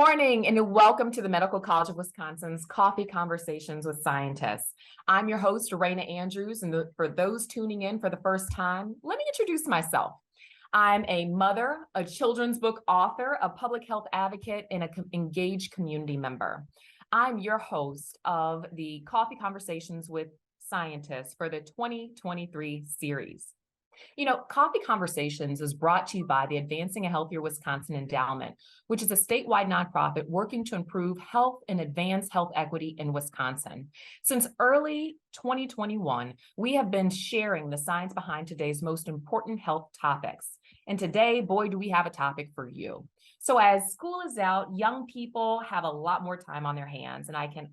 morning and welcome to the Medical College of Wisconsin's Coffee Conversations with Scientists. I'm your host, Raina Andrews, and for those tuning in for the first time, let me introduce myself. I'm a mother, a children's book author, a public health advocate, and an engaged community member. I'm your host of the Coffee Conversations with Scientists for the 2023 series. You know, Coffee Conversations is brought to you by the Advancing a Healthier Wisconsin Endowment, which is a statewide nonprofit working to improve health and advance health equity in Wisconsin. Since early 2021, we have been sharing the science behind today's most important health topics. And today, boy, do we have a topic for you. So as school is out, young people have a lot more time on their hands, and I can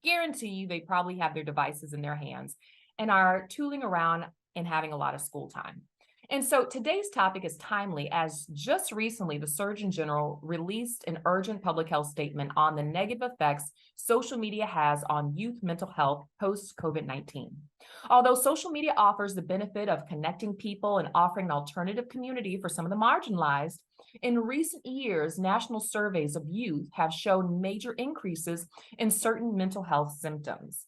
guarantee you they probably have their devices in their hands and are tooling around and having a lot of school time. And so today's topic is timely, as just recently the Surgeon General released an urgent public health statement on the negative effects social media has on youth mental health post-COVID-19. Although social media offers the benefit of connecting people and offering an alternative community for some of the marginalized, in recent years, national surveys of youth have shown major increases in certain mental health symptoms,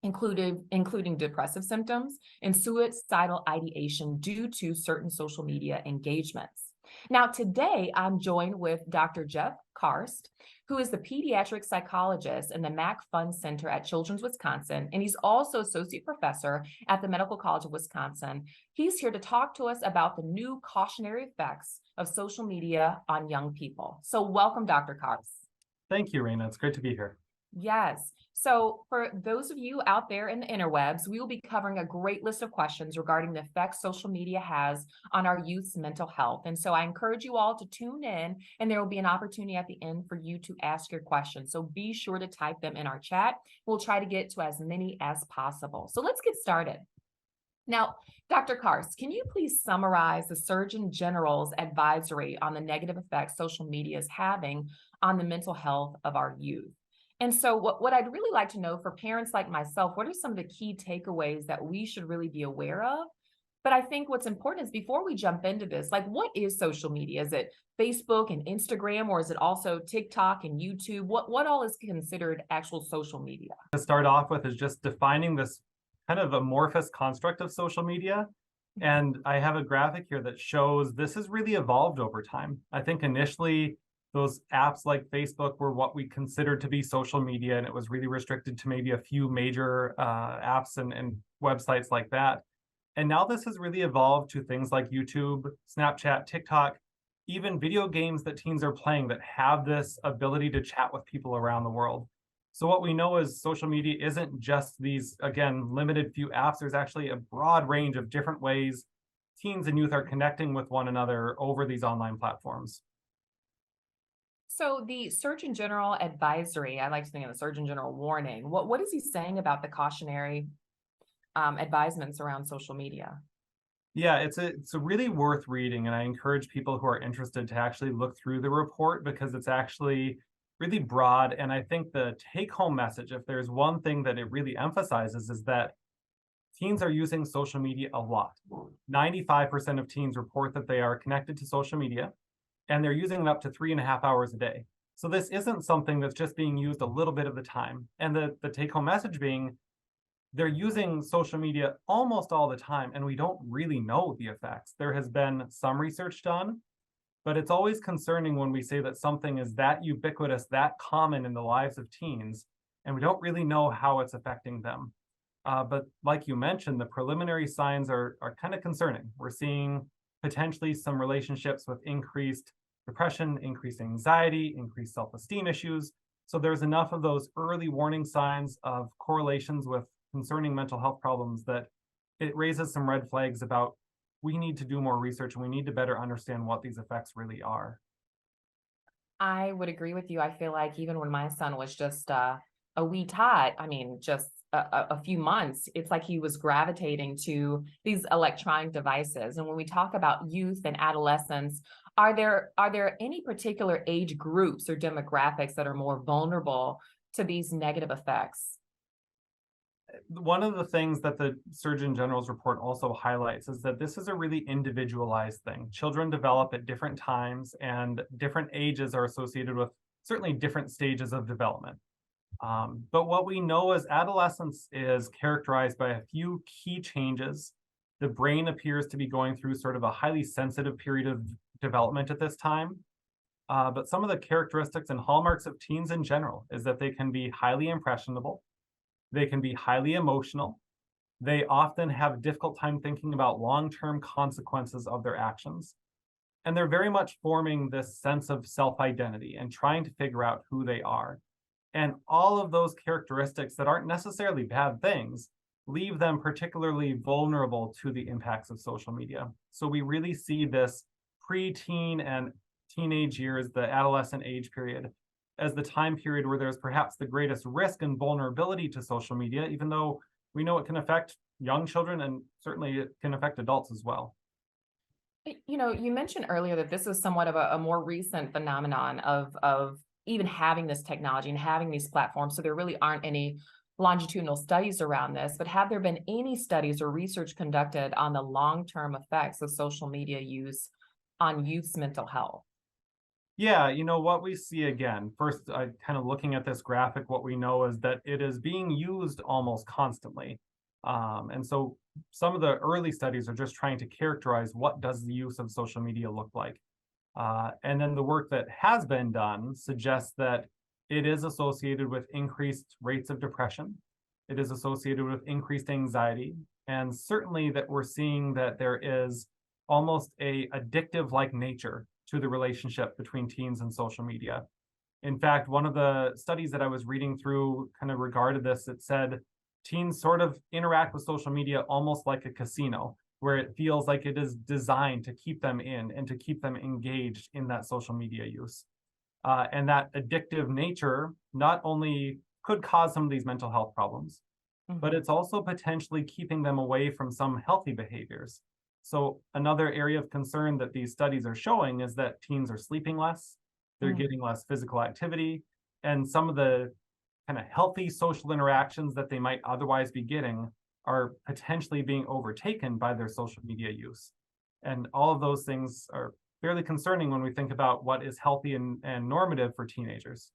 including depressive symptoms and suicidal ideation due to certain social media engagements. Now, today I'm joined with Dr. Jeff Karst, who is the pediatric psychologist in the Mack Fun Center at Children's Wisconsin, and he's also associate professor at the Medical College of Wisconsin. He's here to talk to us about the new cautionary effects of social media on young people. So welcome, Dr. Karst. Thank you, Raina. It's great to be here. Yes. So for those of you out there in the interwebs, we will be covering a great list of questions regarding the effects social media has on our youth's mental health. And so I encourage you all to tune in, and there will be an opportunity at the end for you to ask your questions. So be sure to type them in our chat. We'll try to get to as many as possible. So let's get started. Now, Dr. Karst, can you please summarize the Surgeon General's advisory on the negative effects social media is having on the mental health of our youth? And so what I'd really like to know for parents like myself, what are some of the key takeaways that we should really be aware of? But I think what's important is before we jump into this, like, what is social media? Is it Facebook and Instagram, or is it also TikTok and YouTube? What all is considered actual social media? To start off with is just defining this kind of amorphous construct of social media. And I have a graphic here that shows this has really evolved over time. I think initially those apps like Facebook were what we considered to be social media, and it was really restricted to maybe a few major apps and websites like that. And now this has really evolved to things like YouTube, Snapchat, TikTok, even video games that teens are playing that have this ability to chat with people around the world. So what we know is social media isn't just these, again, limited few apps. There's actually a broad range of different ways teens and youth are connecting with one another over these online platforms. So the Surgeon General advisory, I like to think of the Surgeon General warning. What is he saying about the cautionary advisements around social media? Yeah, it's a really worth reading, and I encourage people who are interested to actually look through the report because it's actually really broad. And I think the take-home message, if there's one thing that it really emphasizes, is that teens are using social media a lot. 95% of teens report that they are connected to social media, and they're using it up to 3.5 hours a day. So this isn't something that's just being used a little bit of the time. And the take-home message being, they're using social media almost all the time, and we don't really know the effects. There has been some research done, but it's always concerning when we say that something is that ubiquitous, that common in the lives of teens, and we don't really know how it's affecting them. But like you mentioned, the preliminary signs are kind of concerning. We're seeing potentially some relationships with increased depression, increased anxiety, increased self-esteem issues. So there's enough of those early warning signs of correlations with concerning mental health problems that it raises some red flags about we need to do more research and we need to better understand what these effects really are. I would agree with you. I feel like even when my son was just a wee tot, I mean, just a few months, it's like he was gravitating to these electronic devices. And when we talk about youth and adolescents, are there any particular age groups or demographics that are more vulnerable to these negative effects? One of the things that the Surgeon General's report also highlights is that this is a really individualized thing. Children develop at different times, and different ages are associated with certainly different stages of development. But what we know is adolescence is characterized by a few key changes. The brain appears to be going through sort of a highly sensitive period of development at this time. But some of the characteristics and hallmarks of teens in general is that they can be highly impressionable, they can be highly emotional, they often have a difficult time thinking about long-term consequences of their actions, and they're very much forming this sense of self-identity and trying to figure out who they are. And all of those characteristics that aren't necessarily bad things leave them particularly vulnerable to the impacts of social media. So we really see this preteen and teenage years, the adolescent age period, as the time period where there's perhaps the greatest risk and vulnerability to social media, even though we know it can affect young children and certainly it can affect adults as well. You mentioned earlier that this is somewhat of a more recent phenomenon of even having this technology and having these platforms. So there really aren't any longitudinal studies around this, but have there been any studies or research conducted on the long-term effects of social media use on youth's mental health? Yeah, what we see again, first, kind of looking at this graphic, what we know is that it is being used almost constantly. And so some of the early studies are just trying to characterize what does the use of social media look like. And then the work that has been done suggests that it is associated with increased rates of depression. It is associated with increased anxiety, and certainly that we're seeing that there is almost a addictive-like nature to the relationship between teens and social media. In fact, one of the studies that I was reading through kind of regarded this. It said teens sort of interact with social media almost like a casino, where it feels like it is designed to keep them in and to keep them engaged in that social media use. And that addictive nature not only could cause some of these mental health problems, but it's also potentially keeping them away from some healthy behaviors. So another area of concern that these studies are showing is that teens are sleeping less, they're Mhm. getting less physical activity, and some of the kind of healthy social interactions that they might otherwise be getting are potentially being overtaken by their social media use. And all of those things are fairly concerning when we think about what is healthy and normative for teenagers.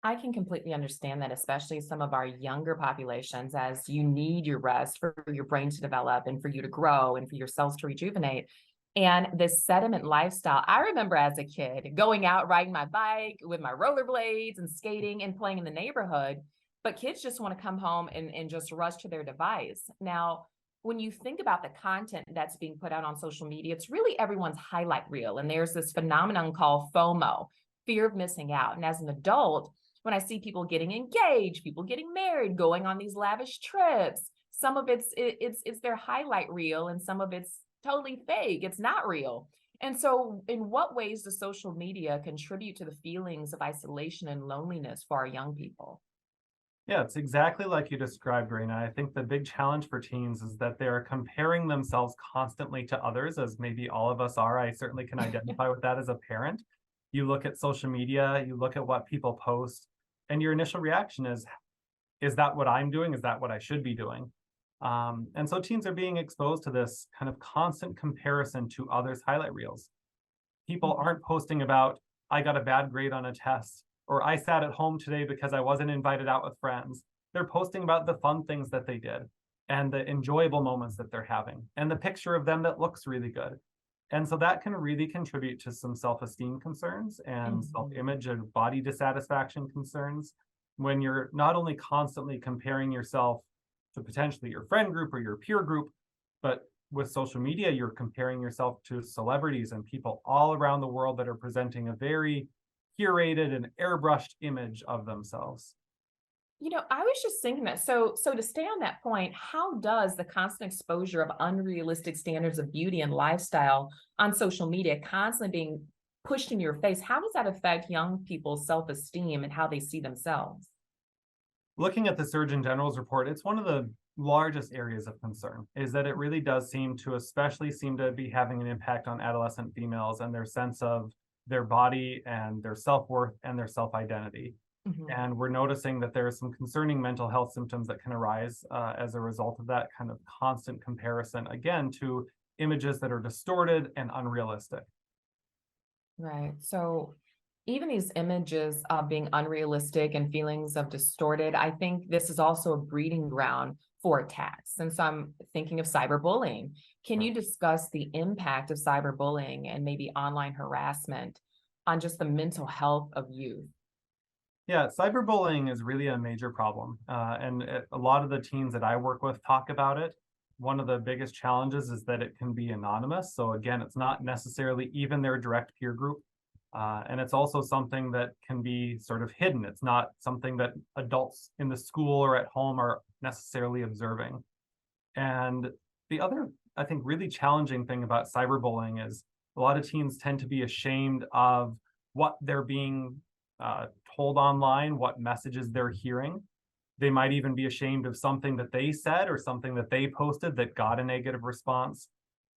I can completely understand that, especially some of our younger populations, as you need your rest for your brain to develop and for you to grow and for your cells to rejuvenate. And this sediment lifestyle, I remember as a kid going out riding my bike with my rollerblades and skating and playing in the neighborhood. But kids just want to come home and just rush to their device. Now, when you think about the content that's being put out on social media, it's really everyone's highlight reel. And there's this phenomenon called FOMO, fear of missing out. And as an adult, when I see people getting engaged, people getting married, going on these lavish trips, some of it's their highlight reel, and some of it's totally fake. It's not real. And so, in what ways does social media contribute to the feelings of isolation and loneliness for our young people? Yeah, it's exactly like you described, Raina. I think the big challenge for teens is that they're comparing themselves constantly to others, as maybe all of us are. I certainly can identify with that as a parent. You look at social media, you look at what people post, and your initial reaction is that what I'm doing? Is that what I should be doing? And so teens are being exposed to this kind of constant comparison to others' highlight reels. People aren't posting about, I got a bad grade on a test, or I sat at home today because I wasn't invited out with friends. They're posting about the fun things that they did and the enjoyable moments that they're having and the picture of them that looks really good. And so that can really contribute to some self-esteem concerns and Mhm. self-image and body dissatisfaction concerns when you're not only constantly comparing yourself to potentially your friend group or your peer group, but with social media, you're comparing yourself to celebrities and people all around the world that are presenting a very curated and airbrushed image of themselves. I was just thinking that. So to stay on that point, how does the constant exposure of unrealistic standards of beauty and lifestyle on social media constantly being pushed in your face, how does that affect young people's self-esteem and how they see themselves? Looking at the Surgeon General's report, it's one of the largest areas of concern is that it really does seem to be having an impact on adolescent females and their sense of their body and their self-worth and their self-identity. Mhm. And we're noticing that there are some concerning mental health symptoms that can arise as a result of that kind of constant comparison, again, to images that are distorted and unrealistic. Right. So even these images of being unrealistic and feelings of distorted, I think this is also a breeding ground for attacks. And so I'm thinking of cyberbullying. Can you discuss the impact of cyberbullying and maybe online harassment on just the mental health of youth? Yeah, cyberbullying is really a major problem. A lot of the teens that I work with talk about it. One of the biggest challenges is that it can be anonymous. So, again, it's not necessarily even their direct peer group. And it's also something that can be sort of hidden. It's not something that adults in the school or at home are necessarily observing. And the other, I think, really challenging thing about cyberbullying is a lot of teens tend to be ashamed of what they're being uh, told online, what messages they're hearing. They might even be ashamed of something that they said or something that they posted that got a negative response.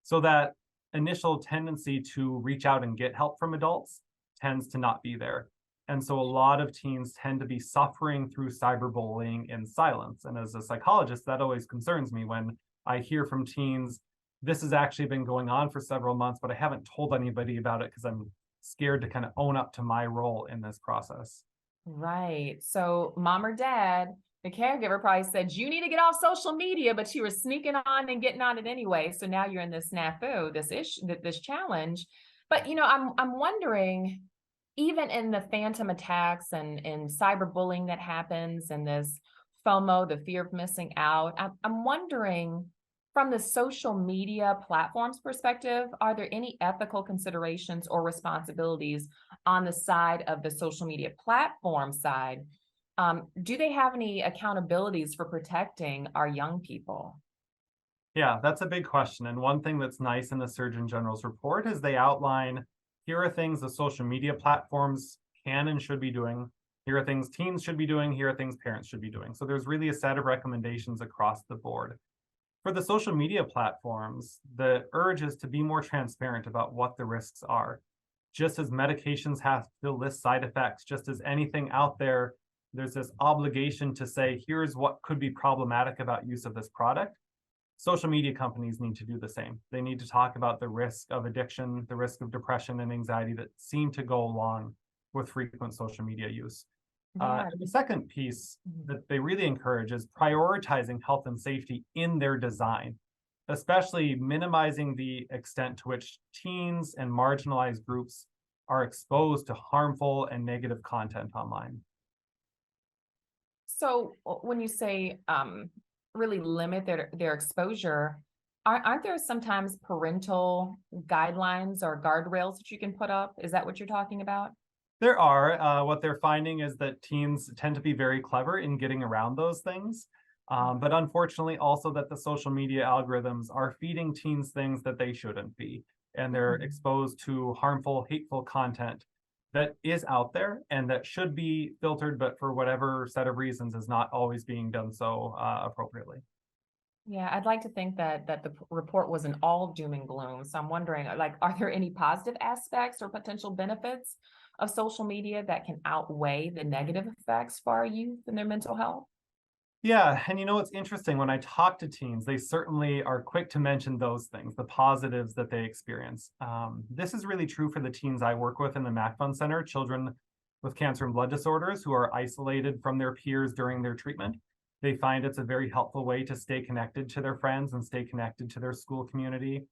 So that initial tendency to reach out and get help from adults tends to not be there. And so a lot of teens tend to be suffering through cyberbullying in silence. And as a psychologist, that always concerns me when I hear from teens, this has actually been going on for several months, but I haven't told anybody about it because I'm scared to kind of own up to my role in this process. Right. So mom or dad, the caregiver probably said, you need to get off social media, but you were sneaking on and getting on it anyway. So now you're in this snafu, this issue, this challenge. But I'm wondering, even in the phantom attacks and cyberbullying that happens and this FOMO, the fear of missing out, I'm wondering from the social media platforms perspective, are there any ethical considerations or responsibilities on the side of the social media platform side? Do they have any accountabilities for protecting our young people? Yeah, that's a big question. And one thing that's nice in the Surgeon General's report is they outline here are things the social media platforms can and should be doing. Here are things teens should be doing. Here are things parents should be doing. So there's really a set of recommendations across the board. For the social media platforms, the urge is to be more transparent about what the risks are. Just as medications have to list side effects, just as anything out there, there's this obligation to say, here's what could be problematic about use of this product. Social media companies need to do the same. They need to talk about the risk of addiction, the risk of depression and anxiety that seem to go along with frequent social media use. Yeah. And the second piece Mhm. that they really encourage is prioritizing health and safety in their design, especially minimizing the extent to which teens and marginalized groups are exposed to harmful and negative content online. So when you say really limit their exposure, aren't there sometimes parental guidelines or guardrails that you can put up? Is that what you're talking about? There are. What they're finding is that teens tend to be very clever in getting around those things. But unfortunately, also that the social media algorithms are feeding teens things that they shouldn't be. And they're Mhm. exposed to harmful, hateful content that is out there and that should be filtered, but for whatever set of reasons is not always being done so appropriately. Yeah, I'd like to think that the report wasn't all doom and gloom. So I'm wondering, like, are there any positive aspects or potential benefits of social media that can outweigh the negative effects for our youth and their mental health? Yeah, and you know what's interesting when I talk to teens, they certainly are quick to mention those things, the positives that they experience. This is really true for the teens I work with in the Mac Fun Center, children with cancer and blood disorders who are isolated from their peers during their treatment. They find it's a very helpful way to stay connected to their friends and stay connected to their school community.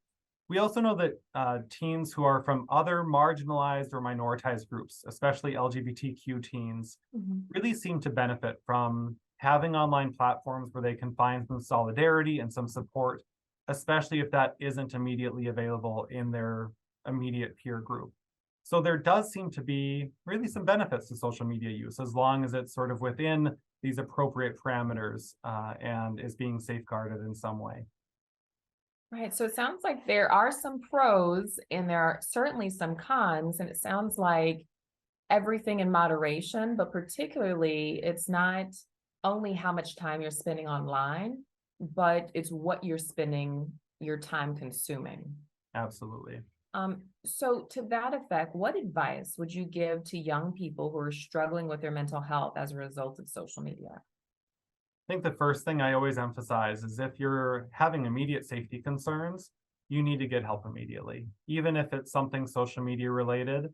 We also know that teens who are from other marginalized or minoritized groups, especially LGBTQ teens, Mhm. really seem to benefit from having online platforms where they can find some solidarity and some support, especially if that isn't immediately available in their immediate peer group. So there does seem to be really some benefits to social media use as long as it's sort of within these appropriate parameters and is being safeguarded in some way. Right. So it sounds like there are some pros and there are certainly some cons. And it sounds like everything in moderation, but particularly it's not only how much time you're spending online, but it's what you're spending your time consuming. Absolutely. So to that effect, what advice would you give to young people who are struggling with their mental health as a result of social media? I think the first thing I always emphasize is if you're having immediate safety concerns, you need to get help immediately. Even if it's something social media related,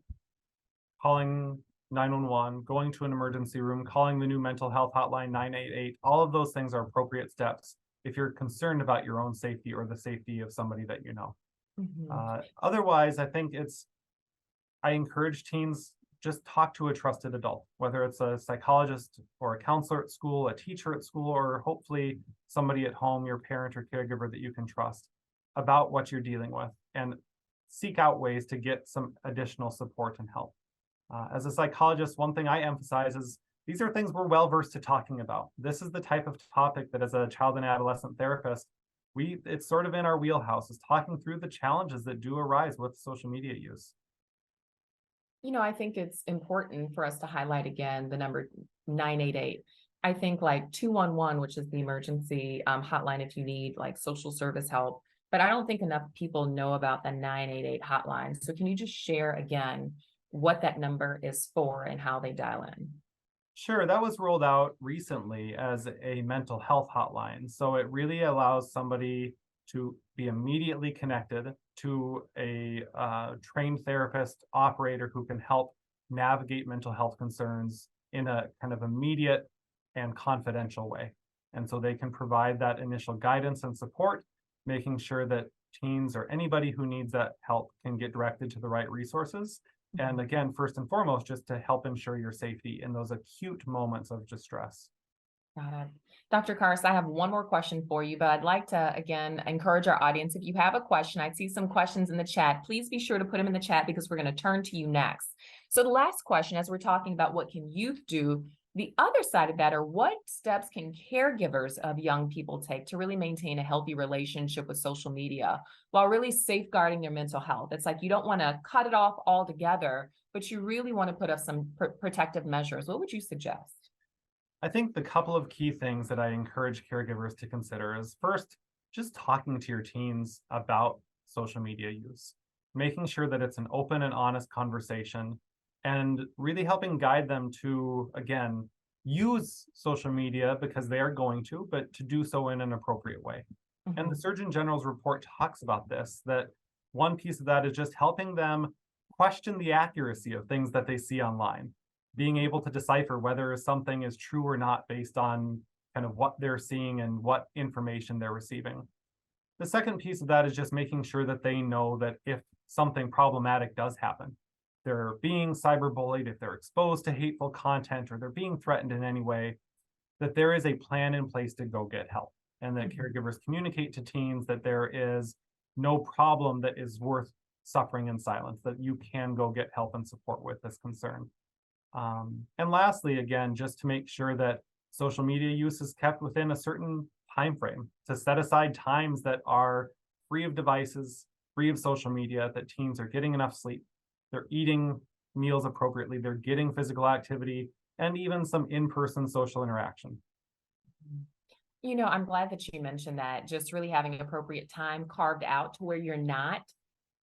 calling 911, going to an emergency room, calling the new mental health hotline 988. All of those things are appropriate steps if you're concerned about your own safety or the safety of somebody that you know. Mhm. Otherwise, I encourage teens just talk to a trusted adult, whether it's a psychologist or a counselor at school, a teacher at school, or hopefully somebody at home, your parent or caregiver that you can trust about what you're dealing with, and seek out ways to get some additional support and help. As a psychologist, one thing I emphasize is these are things we're well versed to talking about. This is the type of topic that as a child and adolescent therapist, it's sort of in our wheelhouse, is talking through the challenges that do arise with social media use. I think it's important for us to highlight again the number 988. I think like 211, which is the emergency hotline if you need like social service help, but I don't think enough people know about the 988 hotline. So can you just share again what that number is for and how they dial in? Sure, that was rolled out recently as a mental health hotline. So it really allows somebody to be immediately connected to a trained therapist operator who can help navigate mental health concerns in a kind of immediate and confidential way. And so they can provide that initial guidance and support, making sure that teens or anybody who needs that help can get directed to the right resources. And again, first and foremost, just to help ensure your safety in those acute moments of distress. Got it. Dr. Karst, I have one more question for you, but I'd like to again encourage our audience. If you have a question, I see some questions in the chat. Please be sure to put them in the chat because we're going to turn to you next. So the last question, as we're talking about what can youth do, the other side of that are what steps can caregivers of young people take to really maintain a healthy relationship with social media while really safeguarding their mental health? It's like you don't want to cut it off altogether, but you really want to put up some protective measures. What would you suggest? I think the couple of key things that I encourage caregivers to consider is first, just talking to your teens about social media use, making sure that it's an open and honest conversation, and really helping guide them to, again, use social media because they are going to, but to do so in an appropriate way. And the Mhm. Surgeon General's report talks about this, that one piece of that is just helping them question the accuracy of things that they see online, being able to decipher whether something is true or not based on kind of what they're seeing and what information they're receiving. The second piece of that is just making sure that they know that if something problematic does happen, they're being cyberbullied, if they're exposed to hateful content or they're being threatened in any way, that there is a plan in place to go get help, and that Mhm. caregivers communicate to teens that there is no problem that is worth suffering in silence, that you can go get help and support with this concern. And lastly, again, just to make sure that social media use is kept within a certain time frame, to set aside times that are free of devices, free of social media, that teens are getting enough sleep, they're eating meals appropriately, they're getting physical activity, and even some in-person social interaction. I'm glad that you mentioned that, just really having appropriate time carved out to where you're not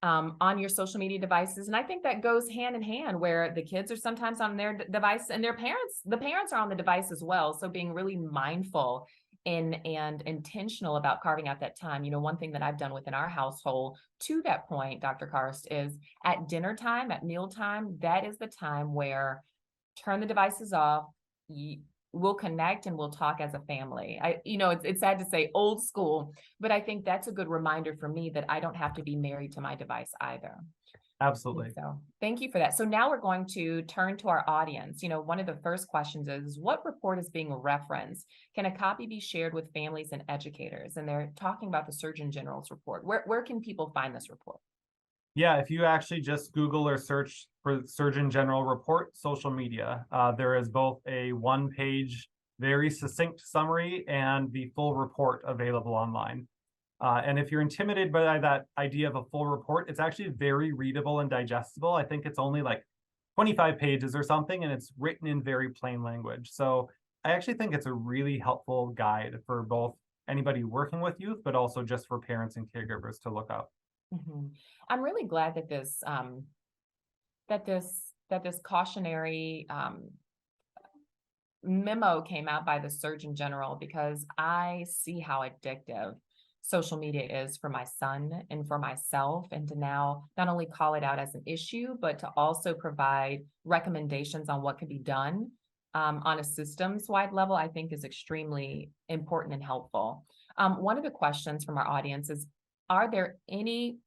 on your social media devices. And I think that goes hand in hand where the kids are sometimes on their device and the parents are on the device as well. So being really mindful and intentional about carving out that time. One thing that I've done within our household to that point, Dr. Karst, is at dinner time, at mealtime, that is the time where turn the devices off. We'll connect and we'll talk as a family. It's sad to say old school, but I think that's a good reminder for me that I don't have to be married to my device either. And Absolutely. so thank you for that. So now we're going to turn to our audience. One of the first questions is what report is being referenced? Can a copy be shared with families and educators? And they're talking about the Surgeon General's report. Where can people find this report? Yeah, if you actually just Google or search for Surgeon General report social media, there is both a one-page, very succinct summary and the full report available online. And if you're intimidated by that idea of a full report, it's actually very readable and digestible. I think it's only like 25 pages or something, and it's written in very plain language. So I actually think it's a really helpful guide for both anybody working with youth, but also just for parents and caregivers to look up. Mhm. I'm really glad that this cautionary memo came out by the Surgeon General because I see how addictive social media is for my son and for myself, and to now not only call it out as an issue, but to also provide recommendations on what can be done on a systems wide level, I think is extremely important and helpful. One of the questions from our audience is, are there any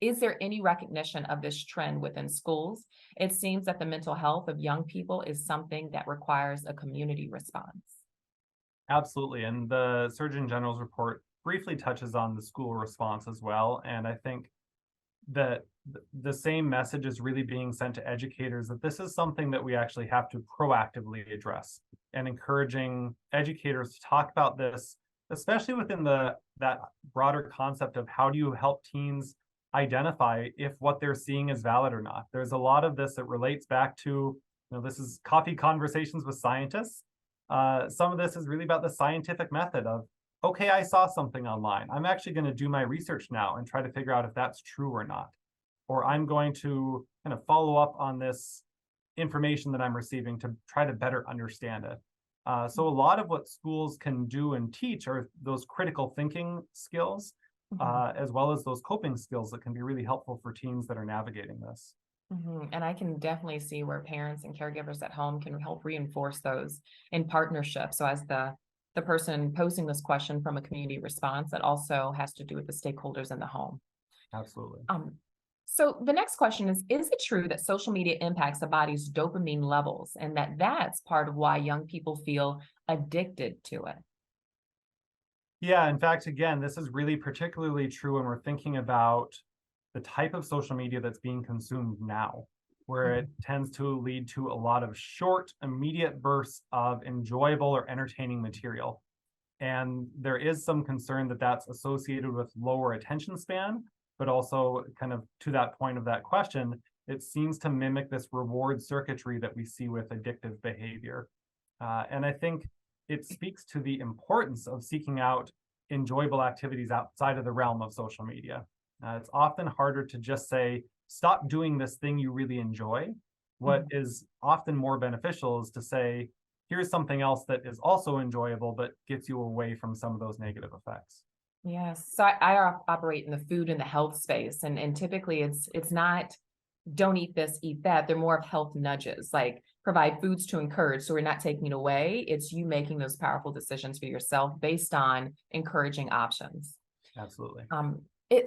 is there any recognition of this trend within schools? It seems that the mental health of young people is something that requires a community response. Absolutely. And the Surgeon General's report briefly touches on the school response as well. And I think that the same message is really being sent to educators, that this is something that we actually have to proactively address, and encouraging educators to talk about this, especially within that broader concept of how do you help teens identify if what they're seeing is valid or not. There's a lot of this that relates back to, this is coffee conversations with scientists. Some of this is really about the scientific method of, okay, I saw something online. I'm actually going to do my research now and try to figure out if that's true or not. Or I'm going to kind of follow up on this information that I'm receiving to try to better understand it. So a lot of what schools can do and teach are those critical thinking skills, as well as those coping skills that can be really helpful for teens that are navigating this. And I can definitely see where parents and caregivers at home can help reinforce those in partnership. So as the person posing this question from a community response, that also has to do with the stakeholders in the home. Absolutely. So the next question is it true that social media impacts the body's dopamine levels and that that's part of why young people feel addicted to it? Yeah, in fact, again, this is really particularly true when we're thinking about the type of social media that's being consumed now, where it tends to lead to a lot of short, immediate bursts of enjoyable or entertaining material. And there is some concern that that's associated with lower attention span, but also kind of to that point of that question, it seems to mimic this reward circuitry that we see with addictive behavior. And I think it speaks to the importance of seeking out enjoyable activities outside of the realm of social media. It's often harder to just say, stop doing this thing you really enjoy. What is often more beneficial is to say, here's something else that is also enjoyable, but gets you away from some of those negative effects. Yes. So I operate in the food and the health space, and typically it's not don't eat this, eat that. They're more of health nudges, like provide foods to encourage. So we're not taking it away. It's you making those powerful decisions for yourself based on encouraging options. Absolutely.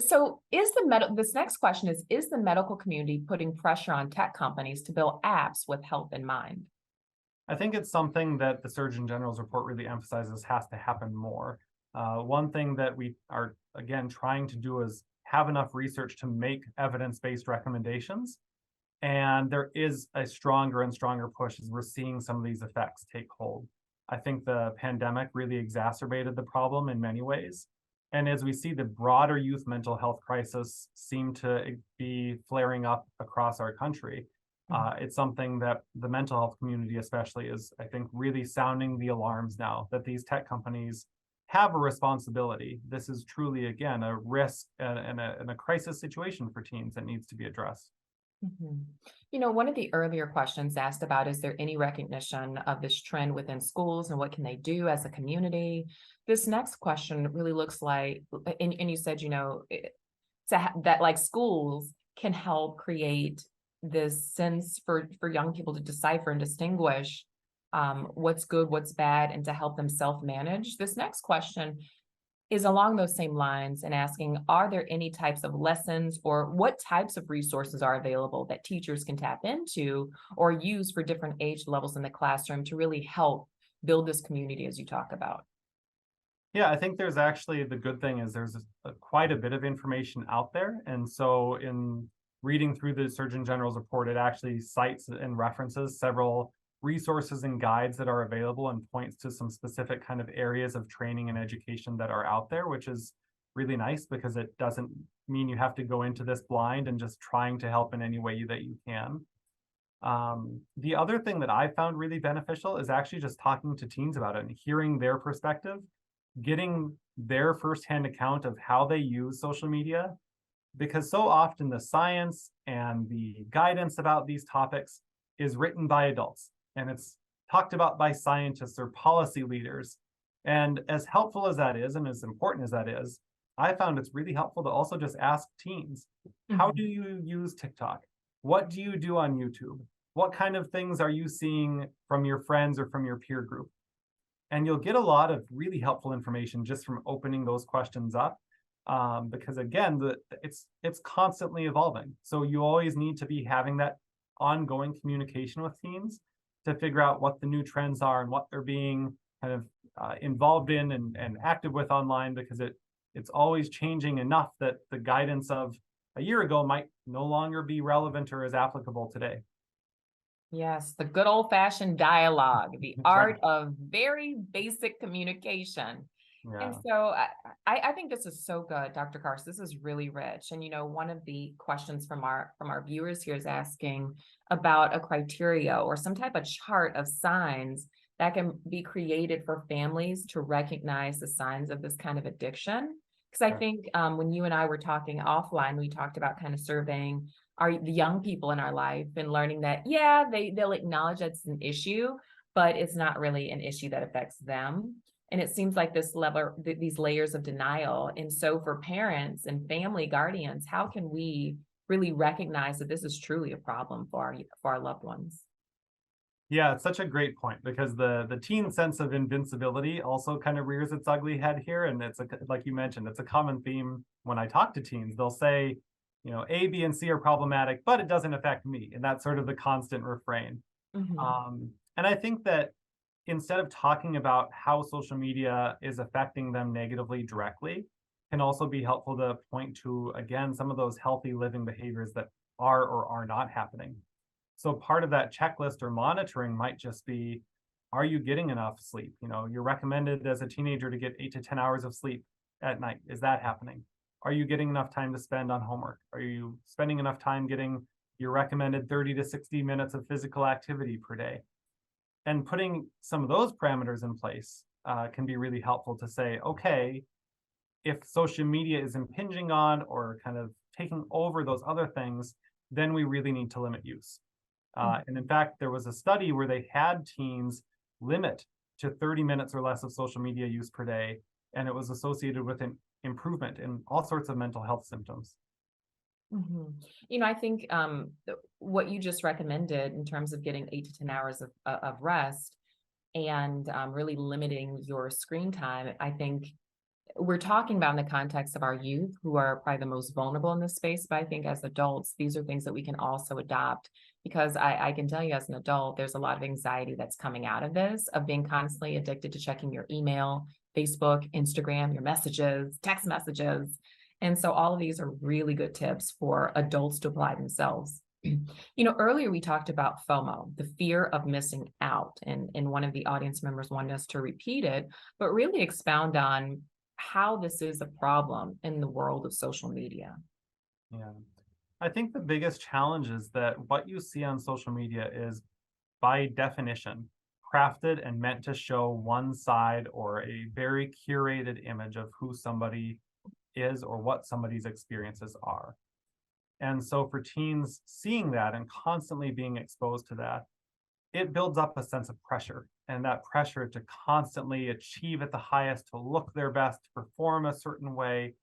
So this next question is the medical community putting pressure on tech companies to build apps with health in mind? I think it's something that the Surgeon General's report really emphasizes has to happen more. One thing that we are, again, trying to do is have enough research to make evidence-based recommendations. And there is a stronger and stronger push as we're seeing some of these effects take hold. I think the pandemic really exacerbated the problem in many ways. And as we see the broader youth mental health crisis seem to be flaring up across our country, it's something that the mental health community especially is, I think, really sounding the alarms now that these tech companies have a responsibility. This is truly, again, a risk and a crisis situation for teens that needs to be addressed. One of the earlier questions asked about, is there any recognition of this trend within schools and what can they do as a community? This next question really looks like, and you said, that like schools can help create this sense for young people to decipher and distinguish what's good, what's bad, and to help them self-manage. This next question is along those same lines and asking, are there any types of lessons or what types of resources are available that teachers can tap into or use for different age levels in the classroom to really help build this community as you talk about? Yeah, I think there's actually, the good thing is there's quite a bit of information out there. And so in reading through the Surgeon General's report, it actually cites and references several resources and guides that are available and points to some specific kind of areas of training and education that are out there, which is really nice because it doesn't mean you have to go into this blind and just trying to help in any way that you can. The other thing that I found really beneficial is actually just talking to teens about it and hearing their perspective, getting their firsthand account of how they use social media, because so often the science and the guidance about these topics is written by adults and it's talked about by scientists or policy leaders. And as helpful as that is, and as important as that is, I found it's really helpful to also just ask teens, how do Mhm. you use TikTok? What do you do on YouTube? What kind of things are you seeing from your friends or from your peer group? And you'll get a lot of really helpful information just from opening those questions up. Because again, it's constantly evolving. So you always need to be having that ongoing communication with teens to figure out what the new trends are and what they're being kind of involved in and active with online, because it's always changing enough that the guidance of a year ago might no longer be relevant or as applicable today. Yes, the good old-fashioned dialogue, the Right. art of very basic communication. And Yeah. so I think this is so good, Dr. Kars. This is really rich. And one of the questions from our viewers here is asking about a criteria or some type of chart of signs that can be created for families to recognize the signs of this kind of addiction. Because I Yeah. think when you and I were talking offline, we talked about kind of surveying the young people in our life and learning that, yeah, they'll acknowledge that's an issue, but it's not really an issue that affects them. And it seems like these layers of denial. And so for parents and family guardians, how can we really recognize that this is truly a problem for our loved ones? Yeah, it's such a great point because the teen sense of invincibility also kind of rears its ugly head here, and like you mentioned, it's a common theme when I talk to teens. They'll say, A, B, and C are problematic, but it doesn't affect me, and that's sort of the constant refrain. Hmm. And I think that instead of talking about how social media is affecting them negatively directly, can also be helpful to point to, again, some of those healthy living behaviors that are or are not happening. So part of that checklist or monitoring might just be, are you getting enough sleep? You're recommended as a teenager to get 8 to 10 hours of sleep at night. Is that happening? Are you getting enough time to spend on homework? Are you spending enough time getting your recommended 30 to 60 minutes of physical activity per day? And putting some of those parameters in place can be really helpful to say, okay, if social media is impinging on or kind of taking over those other things, then we really need to limit use. And in fact, there was a study where they had teens limit to 30 minutes or less of social media use per day, and it was associated with an improvement in all sorts of mental health symptoms. Hmm. I think what you just recommended in terms of getting 8 to 10 hours of rest and really limiting your screen time, I think we're talking about in the context of our youth who are probably the most vulnerable in this space. But I think as adults, these are things that we can also adopt because I can tell you as an adult, there's a lot of anxiety that's coming out of this, of being constantly addicted to checking your email, Facebook, Instagram, your messages, text messages. And so all of these are really good tips for adults to apply themselves. Earlier we talked about FOMO, the fear of missing out, and one of the audience members wanted us to repeat it, but really expound on how this is a problem in the world of social media. Yeah. I think the biggest challenge is that what you see on social media is, by definition, crafted and meant to show one side or a very curated image of who somebody is or what somebody's experiences are. And so for teens seeing that and constantly being exposed to that, it builds up a sense of pressure. And that pressure to constantly achieve at the highest, to look their best, to perform a certain way.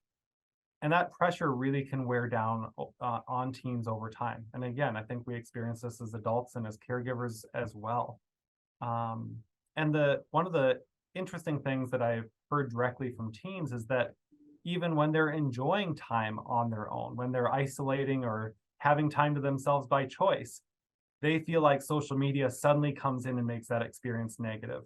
And that pressure really can wear down on teens over time. And again, I think we experience this as adults and as caregivers as well. Um, and one of the interesting things that I've heard directly from teens is that even when they're enjoying time on their own, when they're isolating or having time to themselves by choice, they feel like social media suddenly comes in and makes that experience negative.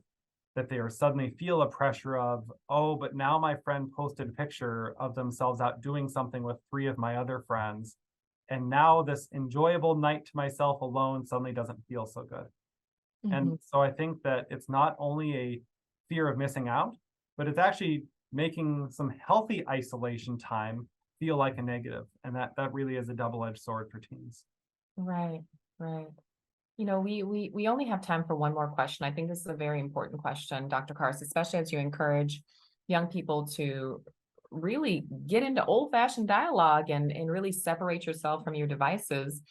That they are suddenly feel a pressure of, oh, but now my friend posted a picture of themselves out doing something with 3 of my other friends. And now this enjoyable night to myself alone suddenly doesn't feel so good. And Mhm. so I think that it's not only a fear of missing out, but it's actually making some healthy isolation time feel like a negative. And that really is a double-edged sword for teens. Right, right. We only have time for one more question. I think this is a very important question, Dr. Kars, especially as you encourage young people to really get into old-fashioned dialogue and really separate yourself from your devices.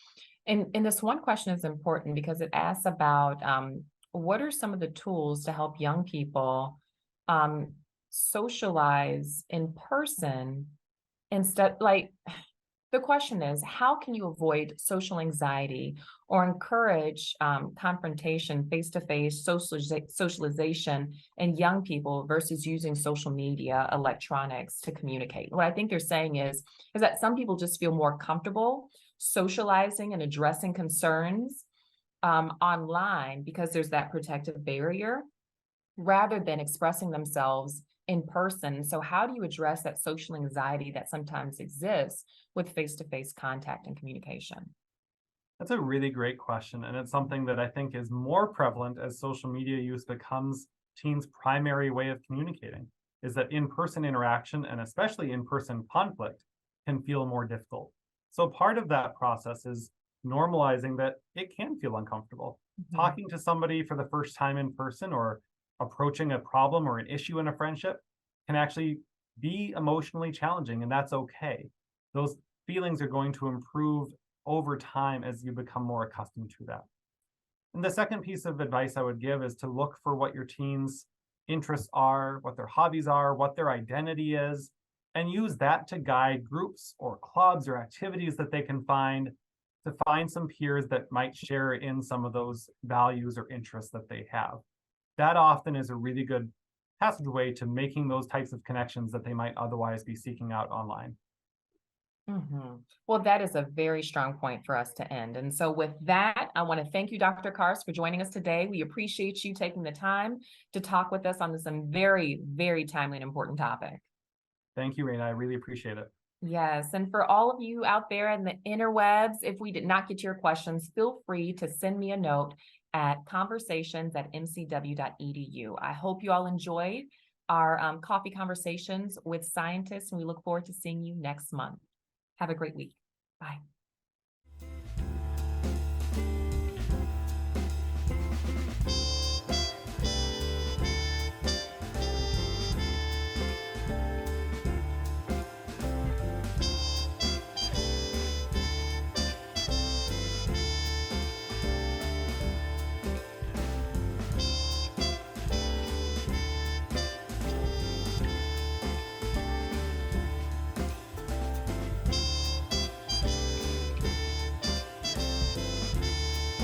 And this one question is important because it asks about what are some of the tools to help young people um, socialize in person instead, like, the question is, how can you avoid social anxiety or encourage confrontation, face-to-face socialization in young people versus using social media, electronics to communicate? What I think they're saying is that some people just feel more comfortable socializing and addressing concerns online because there's that protective barrier rather than expressing themselves in person. So how do you address that social anxiety that sometimes exists with face-to-face contact and communication? That's a really great question. And it's something that I think is more prevalent as social media use becomes teens' primary way of communicating, is that in-person interaction and especially in-person conflict can feel more difficult. So part of that process is normalizing that it can feel uncomfortable. Mhm. Talking to somebody for the first time in person or approaching a problem or an issue in a friendship can actually be emotionally challenging, and that's okay. Those feelings are going to improve over time as you become more accustomed to that. And the second piece of advice I would give is to look for what your teens' interests are, what their hobbies are, what their identity is, and use that to guide groups or clubs or activities that they can find to find some peers that might share in some of those values or interests that they have. That often is a really good passageway to making those types of connections that they might otherwise be seeking out online. Mhm. Well, that is a very strong point for us to end. And so, with that, I want to thank you, Dr. Kars, for joining us today. We appreciate you taking the time to talk with us on this very, very timely and important topic. Thank you, Raina. I really appreciate it. Yes. And for all of you out there in the interwebs, if we did not get to your questions, feel free to send me a note at conversations@mcw.edu. I hope you all enjoyed our coffee conversations with scientists, and we look forward to seeing you next month. Have a great week. Bye.